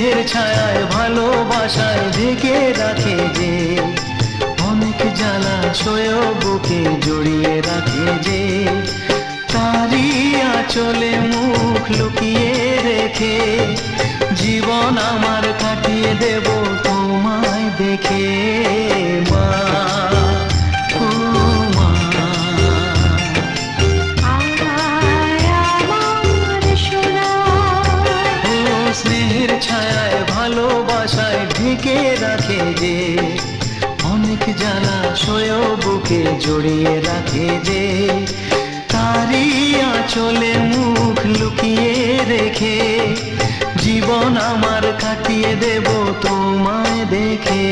এর ছায়ায় ভালোবাসায় ঢেকে রাখে যে, অনেক জ্বালা সয়েও বুকে জড়িয়ে রাখে যে, তারই আঁচলে মুখ লুকিয়ে রেখে জীবন আমার কাটিয়ে দেব তোমায় দেখে। মা, ও মা, স্নেহের ছায়ায় ভালোবাসায় ঢেকে রাখে যে, অনেক জ্বালা সয়েও বুকে জড়িয়ে রাখে যে, তারই আঁচলে মুখ লুকিয়ে রেখে জীবন আমার কাটিয়ে দেব তোমায় দেখে।